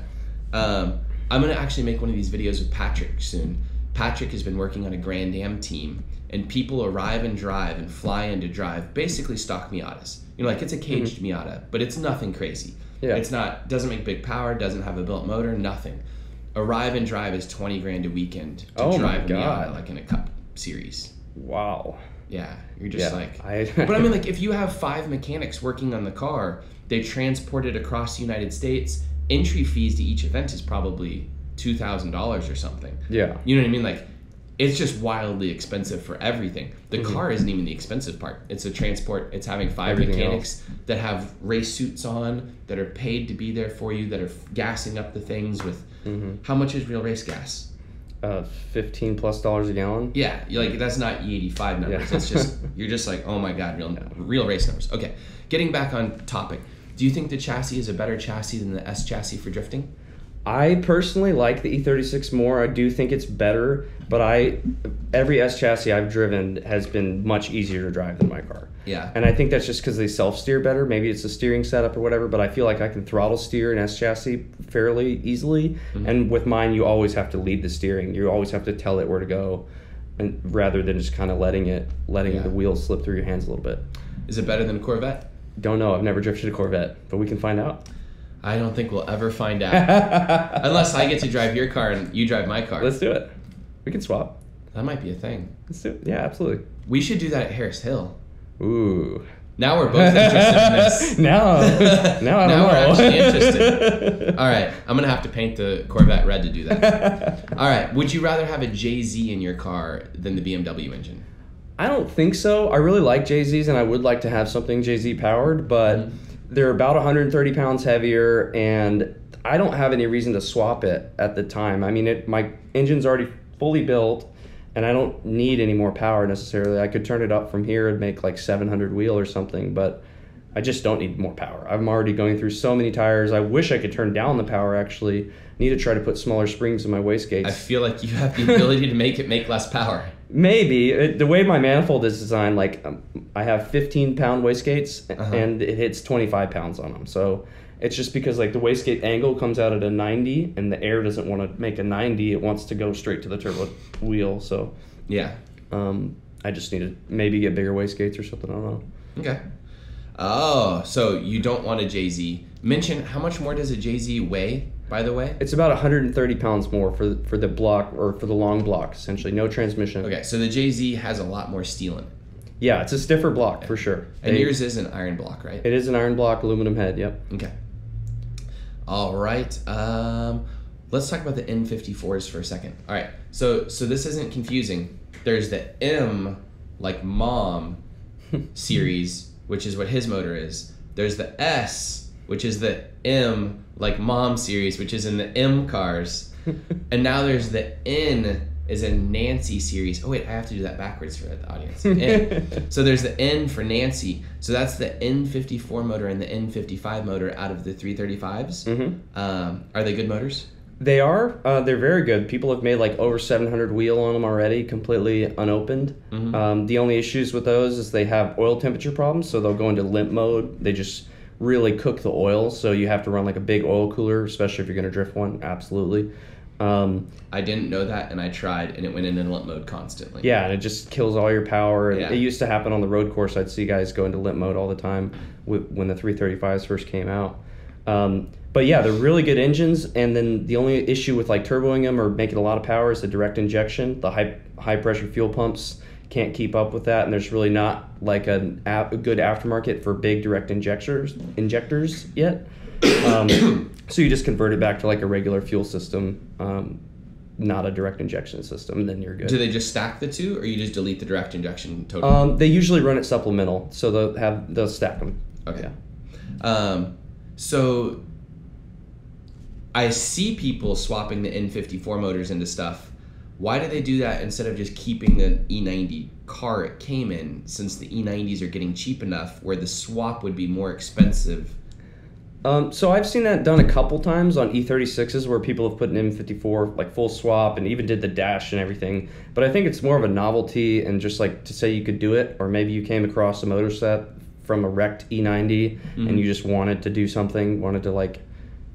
Speaker 2: I'm going to actually make one of these videos with Patrick soon. Patrick has been working on a Grand Am team, and people arrive and drive and fly in to drive basically stock Miatas. Like it's a caged Miata, but it's nothing crazy.
Speaker 1: Yeah.
Speaker 2: It's not, doesn't make big power, doesn't have a built motor, nothing. Arrive and drive is 20 grand a weekend to drive a Miata like in a Cup series.
Speaker 1: Wow.
Speaker 2: Yeah, you're just but I mean, like if you have 5 mechanics working on the car, they transport it across the United States. Entry fees to each event is probably $2,000 or something.
Speaker 1: Yeah.
Speaker 2: You know what I mean? Like, it's just wildly expensive for everything. The car isn't even the expensive part. It's the transport. It's having 5 mechanics that have race suits on, that are paid to be there for you, that are gassing up the things with, how much is real race gas?
Speaker 1: $15+ a gallon.
Speaker 2: Yeah, like that's not E85 numbers. It's just, you're just like, oh my god, real race numbers. Okay, getting back on topic. Do you think the chassis is a better chassis than the S chassis for drifting?
Speaker 1: I personally like the E36 more. I do think it's better, but every S chassis I've driven has been much easier to drive than my car.
Speaker 2: Yeah.
Speaker 1: And I think that's just because they self-steer better. Maybe it's the steering setup or whatever, but I feel like I can throttle steer an S chassis fairly easily. Mm-hmm. And with mine, you always have to lead the steering. You always have to tell it where to go, and rather than just kind of letting the wheels slip through your hands a little bit.
Speaker 2: Is it better than a Corvette?
Speaker 1: Don't know. I've never drifted a Corvette, but we can find out.
Speaker 2: I don't think we'll ever find out. Unless I get to drive your car and you drive my car.
Speaker 1: Let's do it. We can swap.
Speaker 2: That might be a thing.
Speaker 1: Let's do it. Yeah, absolutely.
Speaker 2: We should do that at Harris Hill.
Speaker 1: Ooh.
Speaker 2: Now we're both interested in this.
Speaker 1: Now I don't know.
Speaker 2: We're actually interested. All right. I'm going to have to paint the Corvette red to do that. All right. Would you rather have a JZ in your car than the BMW engine?
Speaker 1: I don't think so. I really like JZs, and I would like to have something JZ powered, but they're about 130 pounds heavier, and I don't have any reason to swap it at the time. I mean, my engine's already fully built, and I don't need any more power necessarily. I could turn it up from here and make like 700 wheel or something, but I just don't need more power. I'm already going through so many tires. I wish I could turn down the power, actually. Need to try to put smaller springs in my wastegates.
Speaker 2: I feel like you have the ability to make less power.
Speaker 1: Maybe. The way my manifold is designed, like I have 15-pound wastegates, and it hits 25 pounds on them. So it's just because like the wastegate angle comes out at a 90, and the air doesn't want to make a 90. It wants to go straight to the turbo wheel. So
Speaker 2: yeah,
Speaker 1: I just need to maybe get bigger wastegates or something. I don't know.
Speaker 2: Okay. Oh, so you don't want a JZ. Mention, how much more does a JZ weigh, by the way?
Speaker 1: It's about 130 pounds more for the block, or for the long block, essentially. No transmission.
Speaker 2: Okay, so the JZ has a lot more steel in it.
Speaker 1: Yeah, it's a stiffer block for sure.
Speaker 2: And yours is an iron block, right?
Speaker 1: It is an iron block, aluminum head, yep.
Speaker 2: Okay. All right. Let's talk about the N54s for a second. All right, so this isn't confusing. There's the M, like mom, series, which is what his motor is. There's the S, which is the M, like mom series, which is in the M cars. And now there's the N, is a Nancy series. Oh wait, I have to do that backwards for the audience. N. So there's the N for Nancy. So that's the N54 motor and the N55 motor out of the 335s.
Speaker 1: Mm-hmm.
Speaker 2: Are they good motors?
Speaker 1: They are. They're very good. People have made like over 700 wheel on them already, completely unopened.
Speaker 2: Mm-hmm.
Speaker 1: The only issues with those is they have oil temperature problems, so they'll go into limp mode. They just really cook the oil, so you have to run like a big oil cooler, especially if you're going to drift one. Absolutely.
Speaker 2: I didn't know that, and I tried, and it went into limp mode constantly.
Speaker 1: Yeah, and it just kills all your power.
Speaker 2: Yeah.
Speaker 1: It used to happen on the road course. I'd see guys go into limp mode all the time when the 335s first came out. But yeah, they're really good engines, and then the only issue with like turboing them or making a lot of power is the direct injection. The high pressure fuel pumps can't keep up with that, and there's really not like a good aftermarket for big direct injectors yet. So you just convert it back to like a regular fuel system, not a direct injection system, and then you're good.
Speaker 2: Do they just stack the two, or you just delete the direct injection totally?
Speaker 1: They usually run it supplemental, so they'll stack them.
Speaker 2: Okay. Yeah. So I see people swapping the N54 motors into stuff. Why do they do that instead of just keeping the E90 car it came in, since the E90s are getting cheap enough where the swap would be more expensive?
Speaker 1: So I've seen that done a couple times on E36s where people have put an M54 like full swap and even did the dash and everything. But I think it's more of a novelty and just like to say you could do it, or maybe you came across a motor set from a wrecked E90 and you just wanted to do something, wanted to like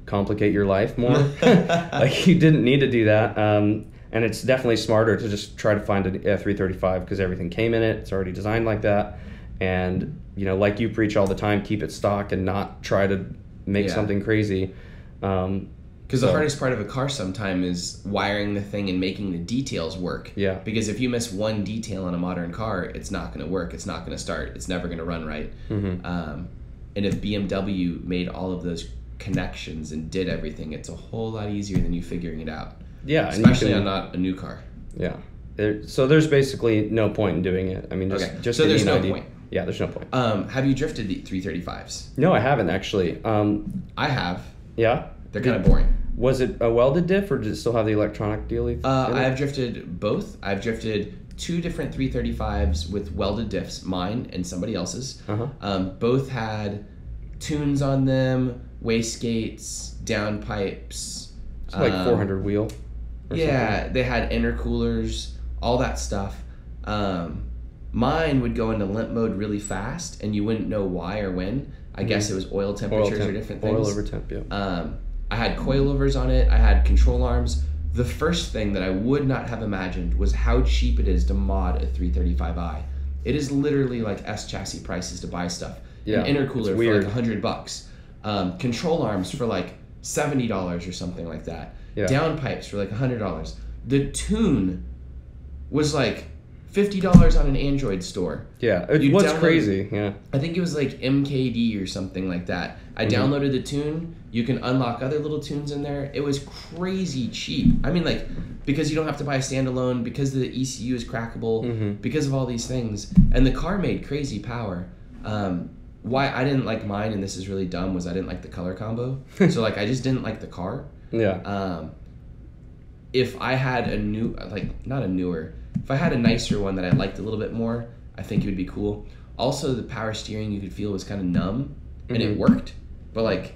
Speaker 1: complicate your life more. Like you didn't need to do that. And it's definitely smarter to just try to find a 335 because everything came in it. It's already designed like that. And, you know, like you preach all the time, keep it stock and not try to make something crazy.
Speaker 2: Because the hardest part of a car sometimes is wiring the thing and making the details work.
Speaker 1: Yeah.
Speaker 2: Because if you miss one detail in a modern car, it's not going to work. It's not going to start. It's never going to run right.
Speaker 1: Mm-hmm.
Speaker 2: And if BMW made all of those connections and did everything, it's a whole lot easier than you figuring it out.
Speaker 1: Yeah.
Speaker 2: Especially on not a new car.
Speaker 1: Yeah. So there's basically no point in doing it. I mean, just
Speaker 2: so there's no
Speaker 1: E90.
Speaker 2: point.
Speaker 1: Yeah, there's no point.
Speaker 2: Have you drifted the 335s?
Speaker 1: No, I haven't actually.
Speaker 2: I have.
Speaker 1: Yeah?
Speaker 2: They're kind of boring.
Speaker 1: Was it a welded diff, or did it still have the electronic dealie?
Speaker 2: I have drifted both. I've drifted 2 different 335s with welded diffs, mine and somebody else's.
Speaker 1: Uh-huh.
Speaker 2: Both had tunes on them, wastegates, downpipes.
Speaker 1: It's like 400 wheel.
Speaker 2: Yeah, they had intercoolers, all that stuff. Mine would go into limp mode really fast, and you wouldn't know why or when. I guess it was oil temperatures or different things.
Speaker 1: Oil over temp, yeah.
Speaker 2: I had coilovers on it. I had control arms. The first thing that I would not have imagined was how cheap it is to mod a 335i. It is literally like S-chassis prices to buy stuff.
Speaker 1: Yeah,
Speaker 2: an intercooler
Speaker 1: for
Speaker 2: like $100. Control arms for like $70 or something like that.
Speaker 1: Yeah.
Speaker 2: Downpipes for like $100. The tune was like $50 on an Android store.
Speaker 1: Yeah, what's crazy, yeah.
Speaker 2: I think it was like MKD or something like that. I downloaded the tune. You can unlock other little tunes in there. It was crazy cheap. I mean, like, because you don't have to buy a standalone, because the ECU is crackable, because of all these things. And the car made crazy power. Why I didn't like mine, and this is really dumb, was I didn't like the color combo. So, like, I just didn't like the car.
Speaker 1: Yeah.
Speaker 2: If I had a new, like, not a newer, if I had a nicer one that I liked a little bit more, I think it would be cool. Also, the power steering you could feel was kind of numb, and it worked. But, like,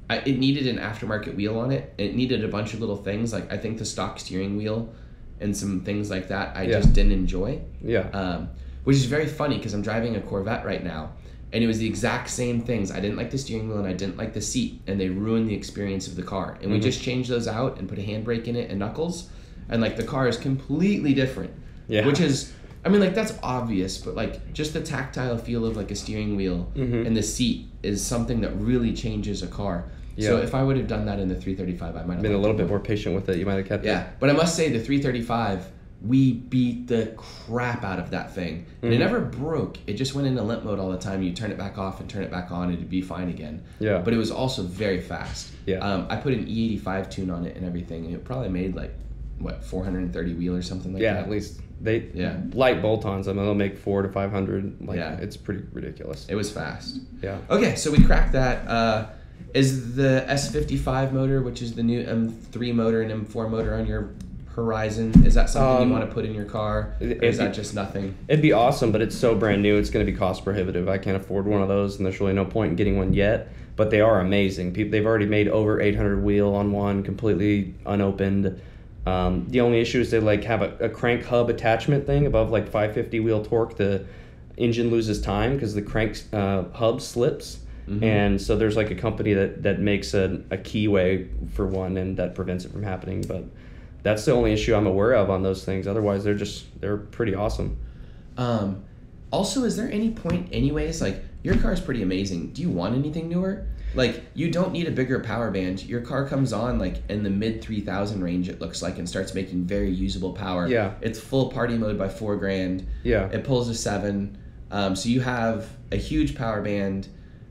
Speaker 2: it needed an aftermarket wheel on it. It needed a bunch of little things. Like, I think the stock steering wheel and some things like that I just didn't enjoy.
Speaker 1: Yeah.
Speaker 2: Which is very funny because I'm driving a Corvette right now, and it was the exact same things. I didn't like the steering wheel and I didn't like the seat, and they ruined the experience of the car. And we just changed those out and put a handbrake in it and knuckles, and, like, the car is completely different. Yeah. Which is I mean, like, that's obvious, but, like, just the tactile feel of, like, a steering wheel and the seat is something that really changes a car. Yeah. So if I would have done that in the 335, I might have
Speaker 1: been a little bit more patient with it. You might have kept it.
Speaker 2: Yeah, but I must say the 335, we beat the crap out of that thing. And it never broke. It just went into limp mode all the time. You turn it back off and turn it back on, and it'd be fine again. Yeah. But it was also very fast. Yeah. I put an E85 tune on it and everything, and it probably made, like, what, 430 wheel or something like that?
Speaker 1: Yeah, at least. Light bolt-ons, I mean, they'll make 400 to 500. Like, it's pretty ridiculous.
Speaker 2: It was fast.
Speaker 1: Yeah.
Speaker 2: Okay, so we cracked that. Is the S55 motor, which is the new M3 motor and M4 motor, on your horizon? Is that something you want to put in your car? Or is that just nothing?
Speaker 1: It'd be awesome, but it's so brand new, it's going to be cost prohibitive. I can't afford one of those, and there's really no point in getting one yet. But they are amazing. They've already made over 800 wheel on one, completely unopened. The only issue is they like have a crank hub attachment thing above like 550 wheel torque. The engine loses time because the crank hub slips. And so there's like a company that makes a keyway for one, and that prevents it from happening. But that's the only issue I'm aware of on those things. Otherwise, they're pretty awesome.
Speaker 2: Also, is there any point anyways, like, your car is pretty amazing. Do you want anything newer? Like, you don't need a bigger power band. Your car comes on, like, in the mid 3,000 range, it looks like, and starts making very usable power. Yeah. It's full party mode by $4,000. Yeah. It pulls a 7. So you have a huge power band.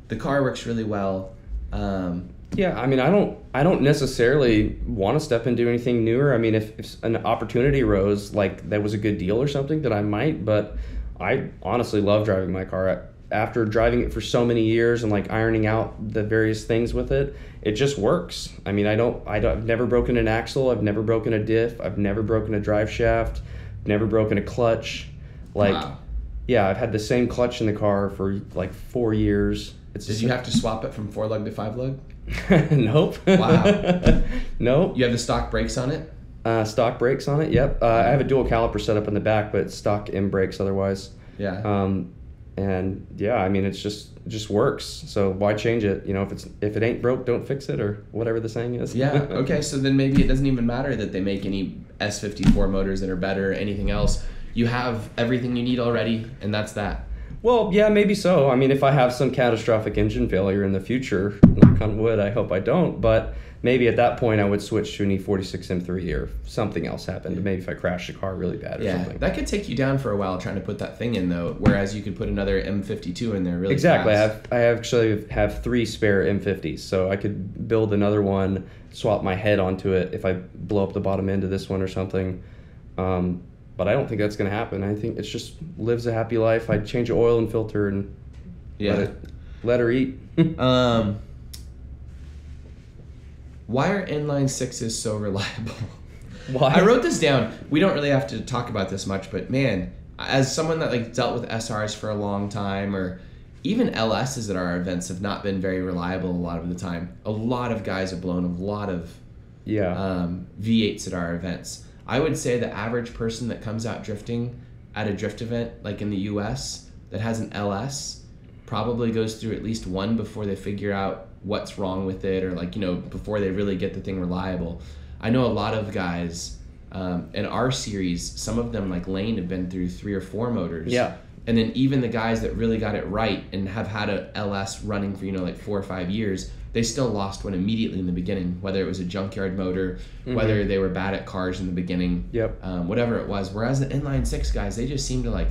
Speaker 2: The car works really well.
Speaker 1: Yeah, I mean, I don't necessarily want to step into anything newer. I mean, if an opportunity arose, like, that was a good deal or something, then I might. But I honestly love driving my car. After driving it for so many years and like ironing out the various things with it, it just works. I mean, I've never broken an axle. I've never broken a diff. I've never broken a drive shaft. Never broken a clutch. Like, wow. Yeah, I've had the same clutch in the car for like 4 years.
Speaker 2: Did you have to swap it from 4-lug to 5-lug?
Speaker 1: Nope.
Speaker 2: Wow.
Speaker 1: Nope.
Speaker 2: You have the stock brakes on it?
Speaker 1: Stock brakes on it, yep. I have a dual caliper set up in the back, but it's stock M brakes otherwise.
Speaker 2: Yeah.
Speaker 1: And yeah, I mean, it just works. So why change it? You know, if it ain't broke, don't fix it, or whatever the saying is.
Speaker 2: Yeah. Okay. So then maybe it doesn't even matter that they make any S54 motors that are better or anything else. You have everything you need already, and that's that.
Speaker 1: Well, yeah, maybe so. I mean, if I have some catastrophic engine failure in the future, knock on wood, I hope I don't, but maybe at that point I would switch to an E46 M3, or something else happened. Maybe if I crashed the car really bad or something.
Speaker 2: That could take you down for a while trying to put that thing in, though, whereas you could put another M52 in there really
Speaker 1: exactly.
Speaker 2: fast.
Speaker 1: I actually have 3 spare M50s, so I could build another one, swap my head onto it if I blow up the bottom end of this one or something. But I don't think that's going to happen. I think it's just lives a happy life. I'd change the oil and filter and let her eat.
Speaker 2: Why are inline 6s so reliable?
Speaker 1: Why?
Speaker 2: I wrote this down. We don't really have to talk about this much, but man, as someone that like dealt with SRs for a long time, or even LSs at our events have not been very reliable a lot of the time. A lot of guys have blown a lot of V8s at our events. I would say the average person that comes out drifting at a drift event, like in the US, that has an LS, probably goes through at least one before they figure out what's wrong with it, or like, you know, before they really get the thing reliable. I know a lot of guys in our series, some of them like Lane have been through 3 or 4 motors. Yeah. And then even the guys that really got it right and have had a LS running for, you know, like 4 or 5 years, they still lost one immediately in the beginning, whether it was a junkyard motor, whether they were bad at cars in the beginning, whatever it was. Whereas the inline 6 guys, they just seem to like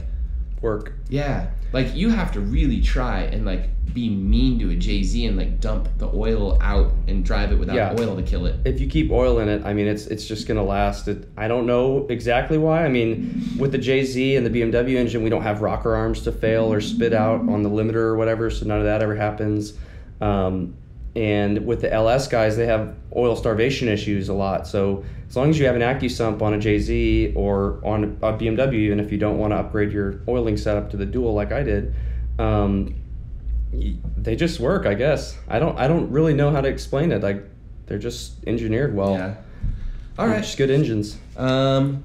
Speaker 1: work.
Speaker 2: Yeah. Like, you have to really try and like be mean to a JZ and like dump the oil out and drive it without oil to kill it.
Speaker 1: If you keep oil in it, I mean, it's just going to last. I don't know exactly why. I mean, with the JZ and the BMW engine, we don't have rocker arms to fail or spit out on the limiter or whatever, so none of that ever happens. And with the LS guys, they have oil starvation issues a lot. So as long as you have an AccuSump on a JZ or on a BMW, and if you don't want to upgrade your oiling setup to the dual like I did, they just work, I guess. I don't really know how to explain it. Like, they're just engineered well.
Speaker 2: Yeah. All right.
Speaker 1: Just good engines.
Speaker 2: What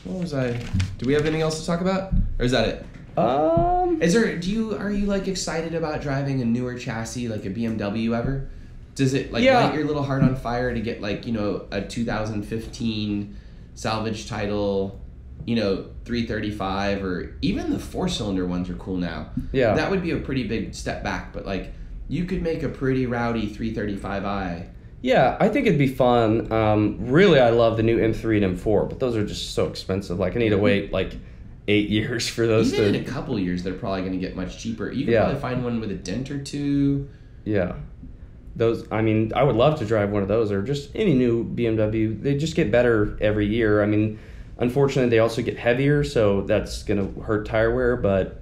Speaker 2: was I? Do we have anything else to talk about, or is that it? Are you like excited about driving a newer chassis like a BMW ever? Does it like light your little heart on fire to get like, you know, a 2015 salvage title, 335, or even the 4-cylinder ones are cool now.
Speaker 1: Yeah.
Speaker 2: That would be a pretty big step back, but like you could make a pretty rowdy 335i.
Speaker 1: Yeah, I think it'd be fun. Really, I love the new M3 and M4, but those are just so expensive. Like, I need to wait like 8 years for those.
Speaker 2: Even in a couple years, they're probably going to get much cheaper. You could probably find one with a dent or two.
Speaker 1: Yeah. Those, I mean, I would love to drive one of those, or just any new BMW. They just get better every year. I mean, unfortunately, they also get heavier, so that's going to hurt tire wear, but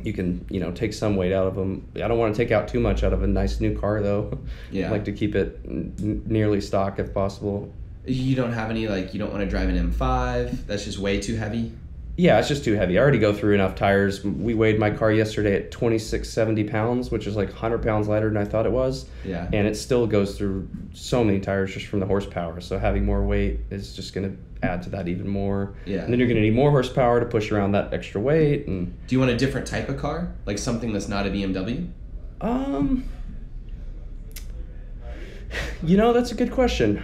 Speaker 1: you can, take some weight out of them. I don't want to take out too much out of a nice new car, though.
Speaker 2: Yeah.
Speaker 1: I like to keep it nearly stock if possible.
Speaker 2: You don't have any, you don't want to drive an M5? That's just way too heavy?
Speaker 1: Yeah, it's just too heavy. I already go through enough tires. We weighed my car yesterday at 2,670 pounds, which is like 100 pounds lighter than I thought it was.
Speaker 2: Yeah.
Speaker 1: And it still goes through so many tires just from the horsepower. So having more weight is just going to add to that even more.
Speaker 2: Yeah.
Speaker 1: And then you're going to need more horsepower to push around that extra weight. And
Speaker 2: do you want a different type of car? Like something that's not a BMW?
Speaker 1: That's a good question.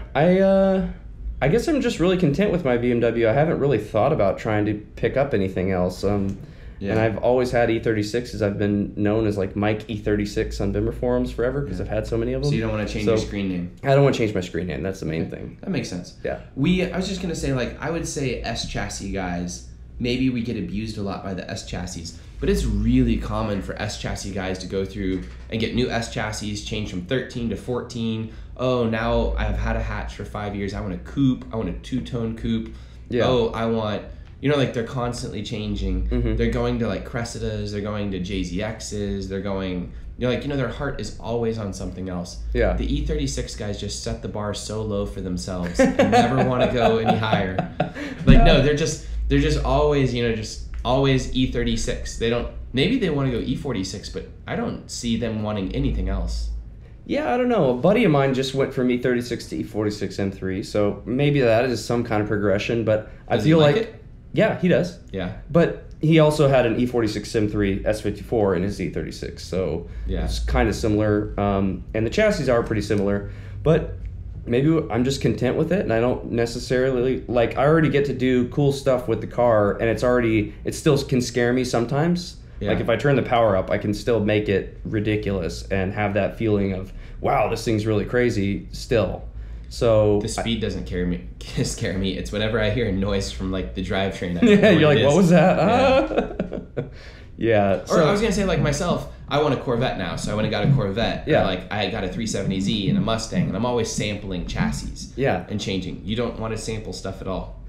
Speaker 1: I guess I'm just really content with my BMW. I haven't really thought about trying to pick up anything else. And I've always had E36s. I've been known as like Mike E36 on Bimmer forums forever because I've had so many of them.
Speaker 2: So you don't want to change your screen name?
Speaker 1: I don't want to change my screen name. That's the main thing.
Speaker 2: That makes sense.
Speaker 1: Yeah.
Speaker 2: I was just going to say, I would say S chassis guys, maybe we get abused a lot by the S chassis, but it's really common for S chassis guys to go through and get new S chassis, change from 13 to 14. Oh, now I've had a hatch for 5 years. I want a coupe. I want a two-tone coupe.
Speaker 1: Yeah.
Speaker 2: Oh, I want, they're constantly changing.
Speaker 1: Mm-hmm.
Speaker 2: They're going to Cressidas. They're going to JZXs. They're going, their heart is always on something else.
Speaker 1: Yeah.
Speaker 2: The E36 guys just set the bar so low for themselves and never want to go any higher. No, they're just always, just always E36. Maybe they want to go E46, but I don't see them wanting anything else.
Speaker 1: Yeah, I don't know. A buddy of mine just went from E36 to E46 M3, so maybe that is some kind of progression, but I feel like
Speaker 2: it?
Speaker 1: Yeah, he does.
Speaker 2: Yeah.
Speaker 1: But he also had an E46 M3 S54 in his E36, so it's kind of similar. And the chassis are pretty similar, but maybe I'm just content with it, and I don't necessarily, I already get to do cool stuff with the car, and it still can scare me sometimes. Yeah. If I turn the power up, I can still make it ridiculous and have that feeling of, wow, this thing's really crazy still. So
Speaker 2: the speed doesn't scare me. It's whenever I hear a noise from the drivetrain.
Speaker 1: Yeah, you're like, what was that? Yeah.
Speaker 2: Or I was gonna say myself, I want a Corvette now, so I went and got a Corvette.
Speaker 1: Yeah.
Speaker 2: I got a 370Z and a Mustang, and I'm always sampling chassis.
Speaker 1: Yeah.
Speaker 2: And changing. You don't want to sample stuff at all.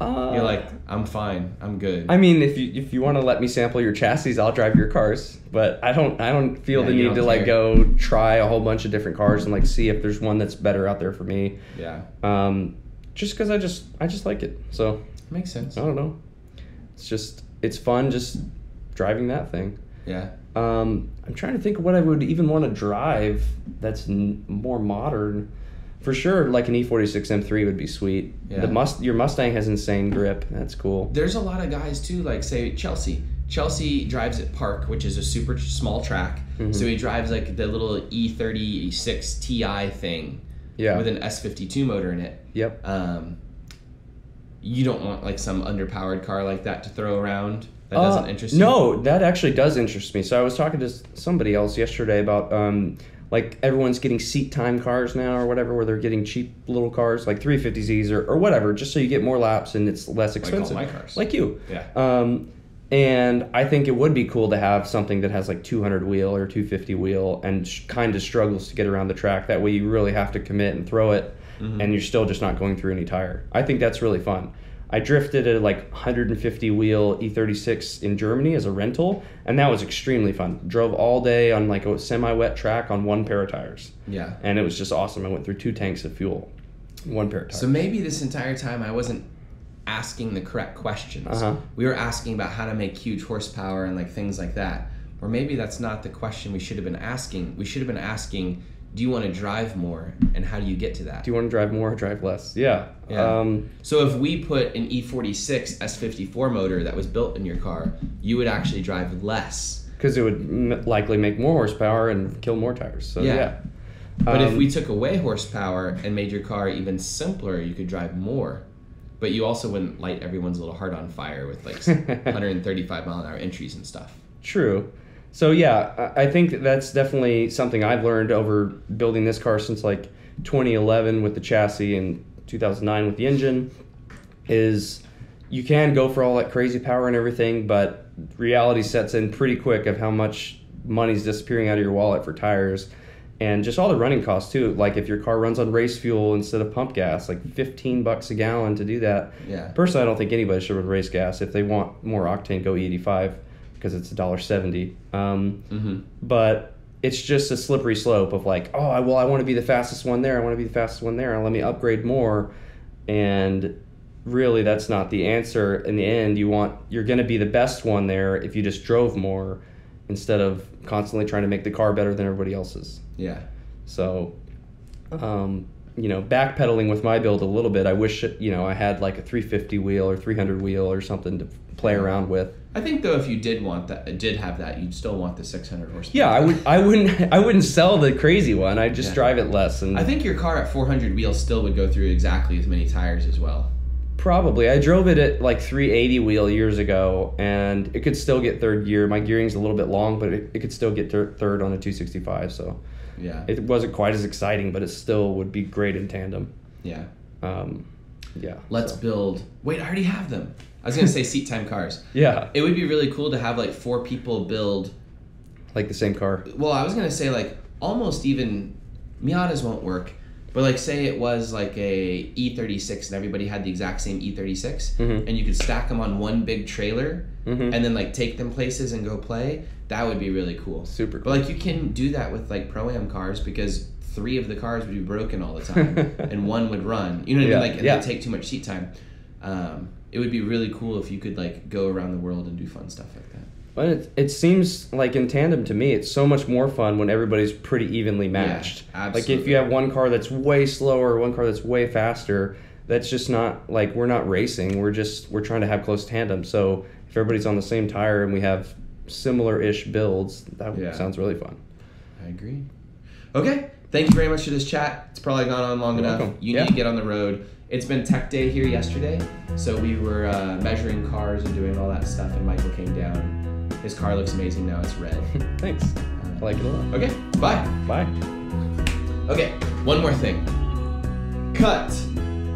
Speaker 2: You're like, I'm fine, I'm good.
Speaker 1: I mean, if you want to let me sample your chassis, I'll drive your cars. But I don't feel the need to go try a whole bunch of different cars and see if there's one that's better out there for me.
Speaker 2: Yeah.
Speaker 1: Just because I just like it. So
Speaker 2: makes sense.
Speaker 1: I don't know. It's fun just driving that thing.
Speaker 2: Yeah.
Speaker 1: I'm trying to think of what I would even want to drive that's more modern. For sure, an E46 M3 would be sweet. Yeah. Your Mustang has insane grip. That's cool.
Speaker 2: There's a lot of guys too, say Chelsea. Chelsea drives at Park, which is a super small track. Mm-hmm. So he drives the little E36 Ti thing with an S52 motor in it.
Speaker 1: Yep.
Speaker 2: You don't want some underpowered car like that to throw around? That doesn't interest you?
Speaker 1: No, that actually does interest me. So I was talking to somebody else yesterday about everyone's getting seat time cars now or whatever, where they're getting cheap little cars 350Zs or whatever, just so you get more laps and it's less expensive.
Speaker 2: Like all my cars.
Speaker 1: Like you.
Speaker 2: Yeah.
Speaker 1: And I think it would be cool to have something that has 200 wheel or 250 wheel and kind of struggles to get around the track. That way you really have to commit and throw it, and you're still just not going through any tire. I think that's really fun. I drifted a 150 wheel E36 in Germany as a rental, and that was extremely fun. Drove all day on a semi-wet track on one pair of tires.
Speaker 2: Yeah.
Speaker 1: And it was just awesome. I went through 2 tanks of fuel, one pair of tires.
Speaker 2: So maybe this entire time I wasn't asking the correct questions.
Speaker 1: Uh-huh.
Speaker 2: We were asking about how to make huge horsepower and things like that. Or maybe that's not the question we should have been asking. We should have been asking, do you want to drive more, and how do you get to that?
Speaker 1: Do you want to drive more or drive less? Yeah.
Speaker 2: So if we put an E46 S54 motor that was built in your car, you would actually drive less.
Speaker 1: Because it would likely make more horsepower and kill more tires. So yeah.
Speaker 2: But if we took away horsepower and made your car even simpler, you could drive more. but you also wouldn't light everyone's little heart on fire with like 135 mile an hour entries and stuff.
Speaker 1: True. So yeah, I think that's definitely something I've learned over building this car since like 2011 with the chassis and 2009 with the engine, is you can go for all that crazy power and everything, but reality sets in pretty quick of how much money's disappearing out of your wallet for tires and just all the running costs too. Like if your car runs on race fuel instead of pump gas, like $15 a gallon to do that.
Speaker 2: Yeah.
Speaker 1: Personally, I don't think anybody should run race gas. If they want more octane, go E85 because it's $1.70. But it's just a slippery slope of like, oh, I want to be the fastest one there. I want to be the fastest one there. Let me upgrade more. And really, that's not the answer. In the end, you're going to be the best one there if you just drove more instead of constantly trying to make the car better than everybody else's.
Speaker 2: Yeah.
Speaker 1: So, backpedaling with my build a little bit, I wish, I had like a 350 wheel or 300 wheel or something to play around with.
Speaker 2: I think though, if you did have that, you'd still want the 600 horsepower.
Speaker 1: Yeah, I wouldn't sell the crazy one. I'd just drive it less. And
Speaker 2: I think your car at 400 wheels still would go through exactly as many tires as well.
Speaker 1: Probably. I drove it at like 380 wheel years ago, and it could still get third gear. My gearing's a little bit long, but it could still get third on a 265. So
Speaker 2: yeah,
Speaker 1: it wasn't quite as exciting, but it still would be great in tandem.
Speaker 2: Yeah.
Speaker 1: Let's
Speaker 2: build. Wait, I already have them. I was gonna say seat time cars.
Speaker 1: Yeah.
Speaker 2: It would be really cool to have like 4 people build
Speaker 1: like the same car.
Speaker 2: Well, I was gonna say like almost even Miatas won't work. But like say it was like a E36 and everybody had the exact same E36 and you could stack them on one big trailer and then like take them places and go play. That would be really cool.
Speaker 1: Super cool.
Speaker 2: But like you can do that with like Pro-Am cars because 3 of the cars would be broken all the time and 1 would run. You know what I mean? Like they take too much seat time. It would be really cool if you could like go around the world and do fun stuff like that.
Speaker 1: But it seems like in tandem to me, it's so much more fun when everybody's pretty evenly matched.
Speaker 2: Yeah, absolutely.
Speaker 1: Like if you have one car that's way slower, one car that's way faster, that's just not like we're not racing. We're trying to have close tandem. So if everybody's on the same tire and we have similar-ish builds, that sounds really fun.
Speaker 2: I agree. Okay, thank you very much for this chat. It's probably gone on long enough.
Speaker 1: Welcome.
Speaker 2: You need to get on the road. It's been tech day here yesterday, so we were measuring cars and doing all that stuff, and Michael came down. His car looks amazing now. It's red.
Speaker 1: Thanks. I like it a lot.
Speaker 2: Okay, bye.
Speaker 1: Bye.
Speaker 2: Okay, one more thing. Cut.